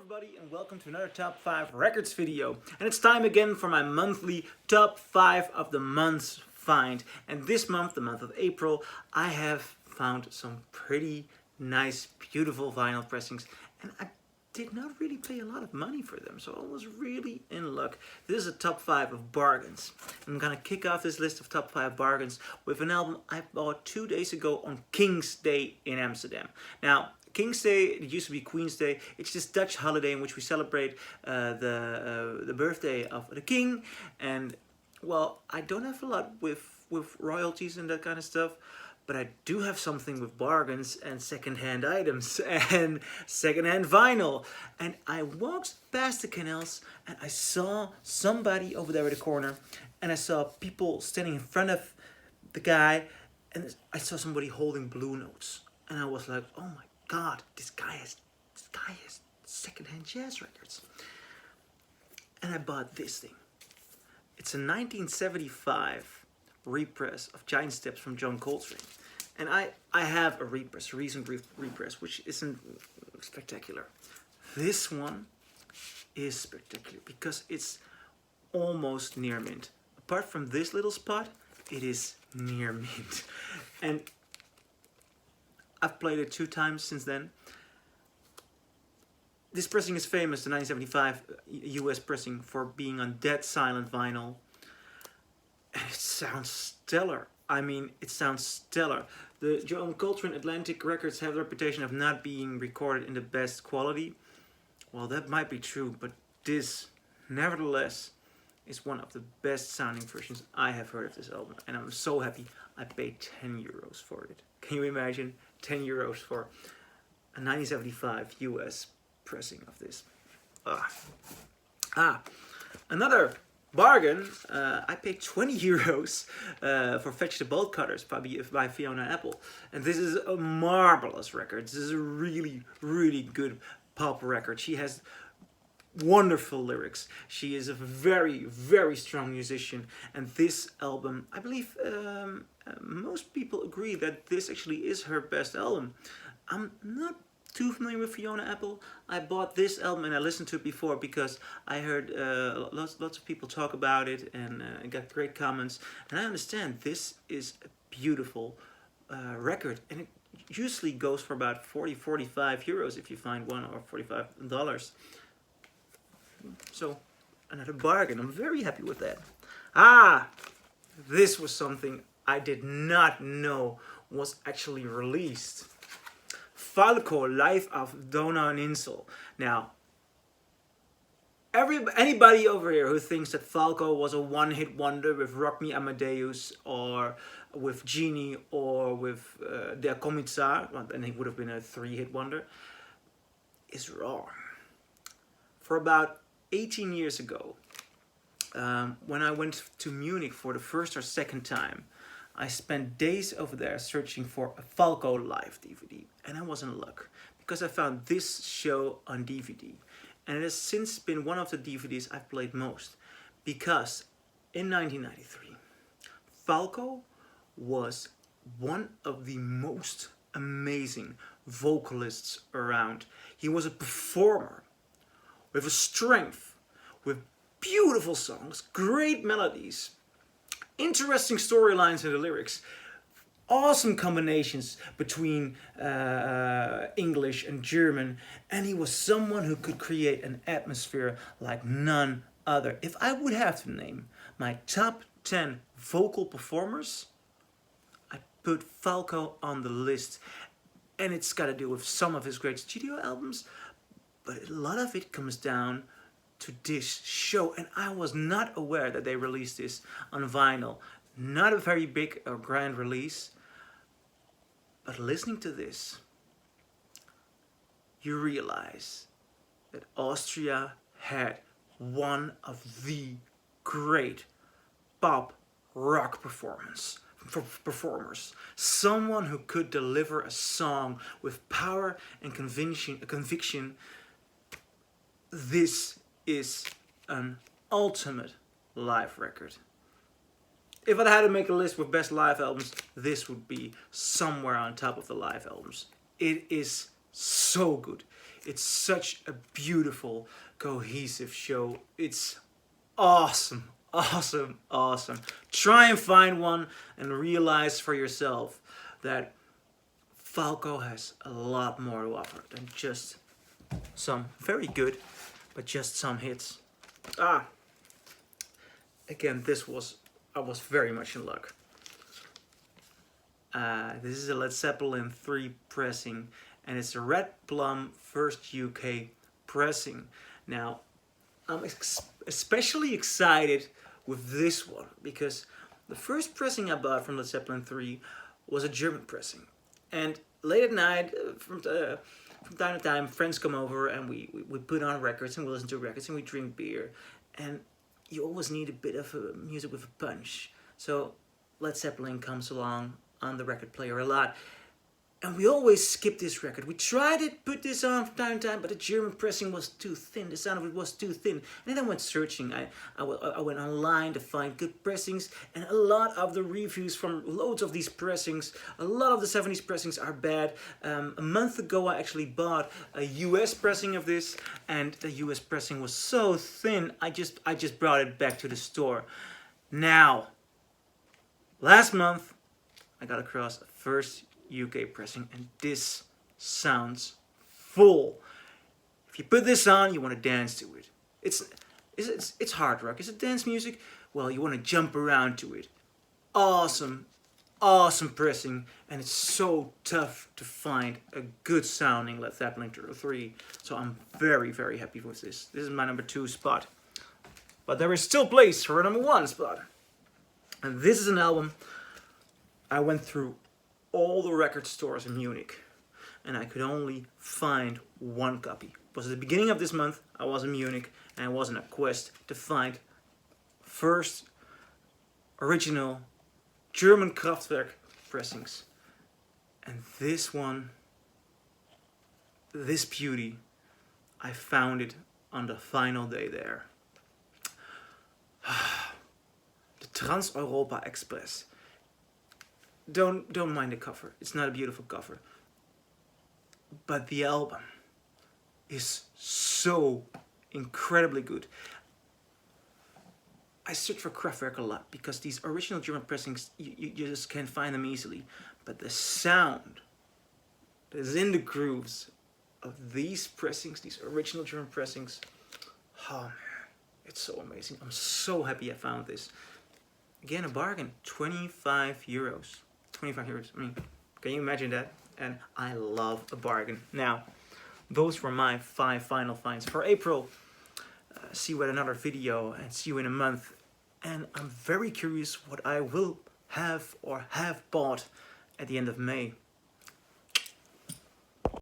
everybody and welcome to another Top 5 Records video. And it's time again for my monthly Top 5 of the month's find. And this month, the month of April, I have found some pretty nice, beautiful vinyl pressings. And I did not really pay a lot of money for them, so I was really in luck. This is a top 5 of bargains. I'm gonna kick off this list of top 5 bargains with an album I bought 2 days ago on King's Day in Amsterdam. Now, King's Day, it used to be Queen's Day. It's this Dutch holiday in which we celebrate the birthday of the king. And well, I don't have a lot with royalties and that kind of stuff, but I do have something with bargains and second-hand items and second-hand vinyl. And I walked past the canals and I saw somebody over there at the corner, and I saw people standing in front of the guy, and I saw somebody holding Blue Notes, and I was like, oh my God, this guy has second-hand jazz records. And I bought this thing. It's a 1975 repress of Giant Steps from John Coltrane. And I have a repress, a recent repress, which isn't spectacular. This one is spectacular because it's almost near mint. Apart from this little spot, it is near mint. And I've played it 2 times since then. This pressing is famous, the 1975 US pressing, for being on dead silent vinyl. And it sounds stellar. I mean, it sounds stellar. The John Coltrane Atlantic records have the reputation of not being recorded in the best quality. Well, that might be true, but this, nevertheless, is one of the best sounding versions I have heard of this album. And I'm so happy I paid 10 euros for it. Can you imagine? 10 euros for a 1975 US pressing of this. Another bargain. I paid 20 euros for Fetch the Bolt Cutters by Fiona Apple. And this is a marvelous record. This is a really, really good pop record. She has wonderful lyrics. She is a very, very strong musician. And this album, I believe most people agree that this actually is her best album. I'm not too familiar with Fiona Apple. I bought this album and I listened to it before because I heard lots of people talk about it and got great comments. And I understand this is a beautiful record, and it usually goes for about 45 euros if you find one, or $45. So another bargain. I'm very happy with that. This was something I did not know was actually released. Falco, Life of Donna and Insel. Now, anybody over here who thinks that Falco was a one-hit wonder with Rock Me Amadeus, or with Genie, or with Der Kommissar, and he would have been a 3-hit wonder, is wrong. For about 18 years ago, when I went to Munich for the first or second time, I spent days over there searching for a Falco live DVD, and I was in luck because I found this show on DVD, and it has since been one of the DVDs I've played most, because in 1993 Falco was one of the most amazing vocalists around. He was a performer with a strength, with beautiful songs, great melodies, interesting storylines in the lyrics, awesome combinations between English and German, and he was someone who could create an atmosphere like none other. If I would have to name my top 10 vocal performers, I'd put Falco on the list, and it's got to do with some of his great studio albums, but a lot of it comes down to this show, and I was not aware that they released this on vinyl. Not a very big or grand release, but listening to this, you realize that Austria had one of the great pop rock performers. Someone who could deliver a song with power and conviction. This is an ultimate live record. If I had to make a list with best live albums, this would be somewhere on top of the live albums. It is so good. It's such a beautiful, cohesive show. It's awesome, awesome, awesome. Try and find one and realize for yourself that Falco has a lot more to offer than just some very good, but just some hits. Again, I was very much in luck. This is a Led Zeppelin 3 pressing, and it's a Red Plum first UK pressing. Now, I'm especially excited with this one because the first pressing I bought from Led Zeppelin 3 was a German pressing. And late at night, from time to time, friends come over and we put on records and we listen to records and we drink beer. And you always need a bit of music with a punch. So Led Zeppelin comes along on the record player a lot. And we always skip this record. We tried to put this on from time to time, but the German pressing was too thin. The sound of it was too thin. And then I went searching. I went online to find good pressings. And a lot of the reviews from loads of these pressings, a lot of the 70s pressings are bad. A month ago I actually bought a US pressing of this. And the US pressing was so thin, I just brought it back to the store. Now, last month I got across a first UK pressing, and this sounds full. If you put this on, you want to dance to it. It's hard rock. Is it dance music? Well, you want to jump around to it. Awesome, awesome pressing, and it's so tough to find a good sounding Led Zeppelin 3. So I'm very, very happy with this. This is my number 2 spot. But there is still place for a number 1 spot. And this is an album I went through all the record stores in Munich, and I could only find one copy. It was at the beginning of this month. I was in Munich, and I was on a quest to find first original German Kraftwerk pressings. And this one, this beauty, I found it on the final day there. The Trans-Europa Express. Don't mind the cover. It's not a beautiful cover. But the album is so incredibly good. I search for Kraftwerk a lot because these original German pressings, you just can't find them easily. But the sound that is in the grooves of these pressings, these original German pressings, oh man, it's so amazing. I'm so happy I found this. Again, a bargain, 25 euros. 25 euros. I mean, can you imagine that? And I love a bargain. Now, those were my 5 final finds for April. See you at another video and see you in a month. And I'm very curious what I will have or have bought at the end of May.